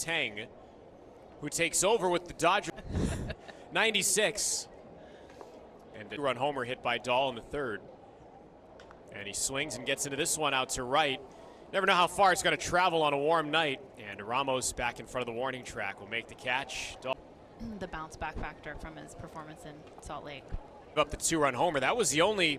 Tang, who takes over with the Dodgers. 96. And a run homer hit by Dahl in the third. And he swings and gets into this one out to right. Never know how far it's going to travel on a warm night. And Ramos back in front of the warning track will make the catch. Dahl. The bounce back factor from his performance in Salt Lake. Up the 2-run homer. That was the only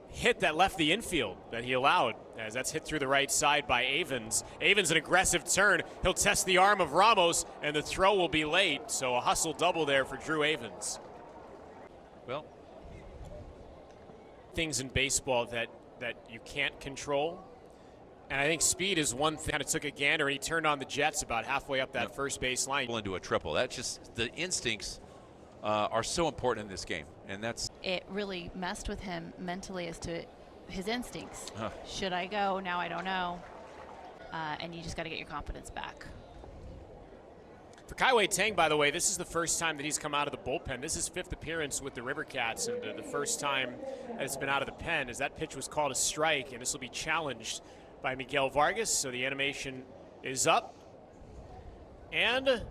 hit that left the infield that he allowed, as that's hit through the right side by Avens. Avens an aggressive turn. He'll test the arm of Ramos, and the throw will be late. So a hustle double there for Drew Avens. Well, things in baseball that you can't control. And I think speed is one thing. Kind of took a gander, and he turned on the Jets about halfway up that first base line. Into a triple. That's just the instincts are so important in this game, and that's. It really messed with him mentally as to his instincts. Should I go? Now I don't know. And you just got to get your confidence back. For Kai-Wei Tang, by the way, this is the first time that he's come out of the bullpen. This is his 5th appearance with the River Cats, and the first time that it's been out of the pen, as that pitch was called a strike, and this will be challenged by Miguel Vargas. So the animation is up, and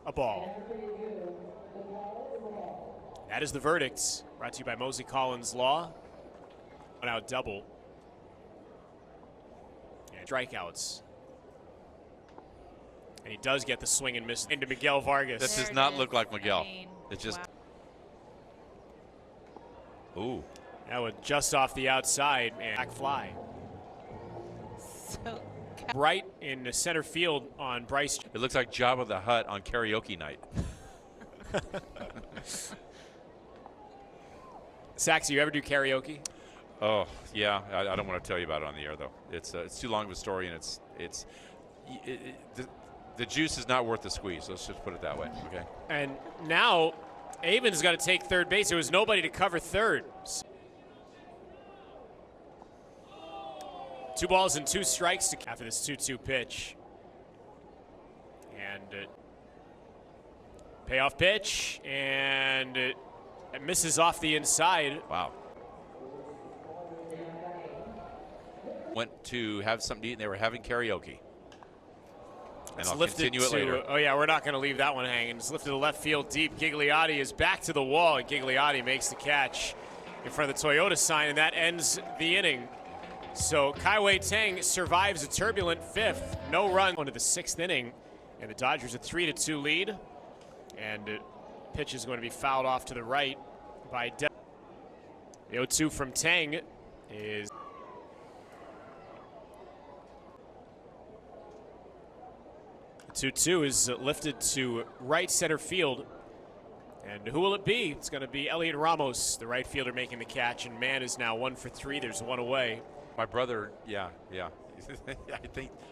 a ball. That is the verdict, brought to you by Mosley Collins Law. One out double. And strikeouts. And he does get the swing and miss into Miguel Vargas. That does not look like Miguel. It's just. Wow. Ooh. That was just off the outside and back fly. So right in the center field on Bryce. It looks like Jabba the Hutt on karaoke night. Sax, do you ever do karaoke? Oh yeah, I don't want to tell you about it on the air though. It's too long of a story, and the juice is not worth the squeeze. Let's just put it that way. Okay. And now Avens got to take third base. There was nobody to cover third. 2 balls and 2 strikes after this 2-2 pitch. And payoff pitch, and it misses off the inside. Wow. Went to have something to eat, and they were having karaoke. And I'll continue it later. Oh yeah, we're not going to leave that one hanging. It's lifted to left field deep. Gigliotti is back to the wall, and Gigliotti makes the catch in front of the Toyota sign, and that ends the inning. So Kai-Wei Tang survives a turbulent 5th. No run into the 6th inning, and the Dodgers a 3-2 lead. And pitch is going to be fouled off to the right by the 0-2 from Tang is. The 2-2 is lifted to right center field. And who will it be? It's going to be Elliot Ramos, the right fielder, making the catch. And man is now 1 for 3. There's one away. My brother, yeah.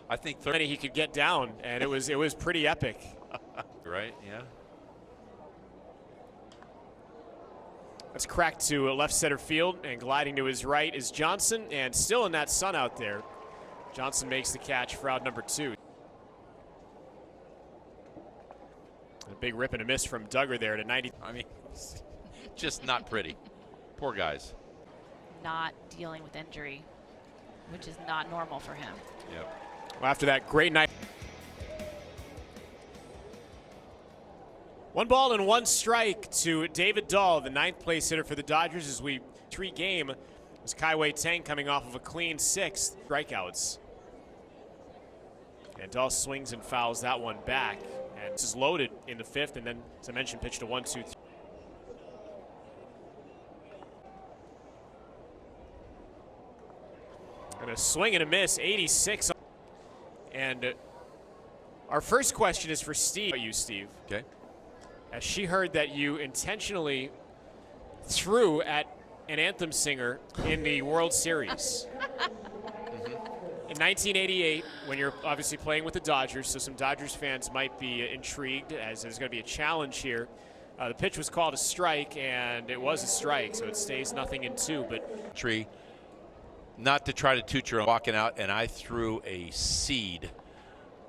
I think 30 he could get down, and it was pretty epic. Right, yeah. That's cracked to left center field, and gliding to his right is Johnson, and still in that sun out there. Johnson makes the catch for out number 2. A big rip and a miss from Duggar there to 90. I mean, just not pretty. Poor guys. not dealing with injury, which is not normal for him. Yep. Well, after that great night. 1 ball and 1 strike to David Dahl, the 9th place hitter for the Dodgers, as we game. Was Kai-Wei Tang coming off of a clean 6th strikeouts. And Dahl swings and fouls that one back. And this is loaded in the 5th, and then, as I mentioned, pitched a 1-2-3. And a swing and a miss, 86. And our first question is for Steve. Steve. Okay. As she heard that you intentionally threw at an anthem singer in the World Series. In 1988, when you're obviously playing with the Dodgers, so some Dodgers fans might be intrigued, as there's going to be a challenge here. The pitch was called a strike, and it was a strike, so it stays 0-2. But tree, not to try to toot your own, walking out, and I threw a seed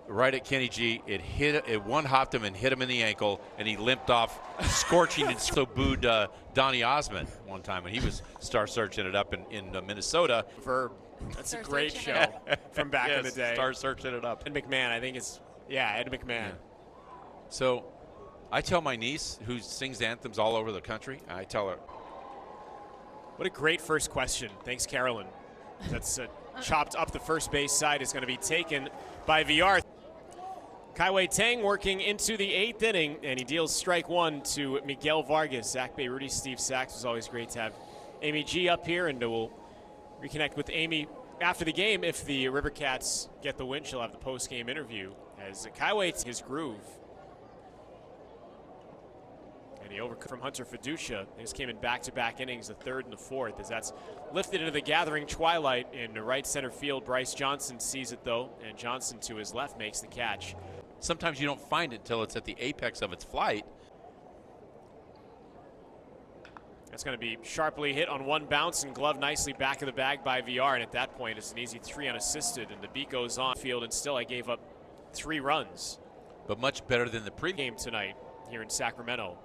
right at Kenny G. It one-hopped him and hit him in the ankle, and he limped off, scorching, and so booed Donny Osmond one time when he was star searching it up in Minnesota. Verb. That's a great show from back in the day. Star searching it up. And McMahon, I think, is Yeah, Ed McMahon. Yeah. So I tell my niece, who sings anthems all over the country, I tell her. What a great first question. Thanks, Carolyn. That's chopped up the first base side, is going to be taken by VR. Kaiwei Tang working into the 8th inning, and he deals strike one to Miguel Vargas. Zach Beirudi, Steve Sachs. Was always great to have Amy G up here, and we'll reconnect with Amy after the game. If the River Cats get the win, she'll have the post-game interview as Kaiwei his groove. And he overcame from Hunter Fiducia. They just came in back-to-back innings, the 3rd and the 4th, as that's lifted into the gathering twilight in the right center field. Bryce Johnson sees it, though, and Johnson to his left makes the catch. Sometimes you don't find it until it's at the apex of its flight. That's going to be sharply hit on one bounce and gloved nicely back of the bag by VR. And at that point, it's an easy 3 unassisted, and the beat goes on field. And still, I gave up 3 runs. But much better than the pregame game tonight here in Sacramento.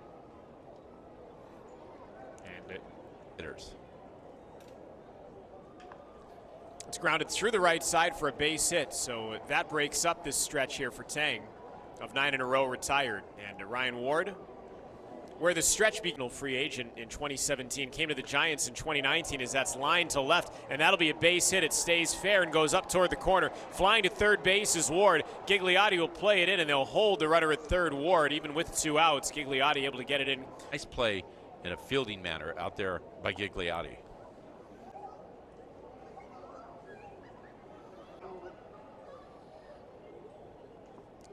And hitters. It's grounded through the right side for a base hit, so that breaks up this stretch here for Tang of 9 in a row retired. And Ryan Ward, where the stretch began, free agent in 2017, came to the Giants in 2019 as that's lined to left, and that'll be a base hit. It stays fair and goes up toward the corner. Flying to third base is Ward. Gigliotti will play it in, and they'll hold the runner at third. Ward, even with 2 outs, Gigliotti able to get it in. Nice play in a fielding manner out there by Gigliotti.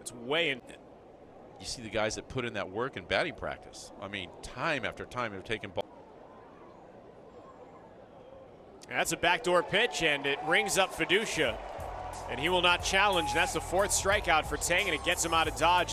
It's way in. You see the guys that put in that work in batting practice. I mean, time after time they've taken ball. That's a backdoor pitch, and it rings up Fiducia. And he will not challenge. That's the 4th strikeout for Tang, and it gets him out of Dodge.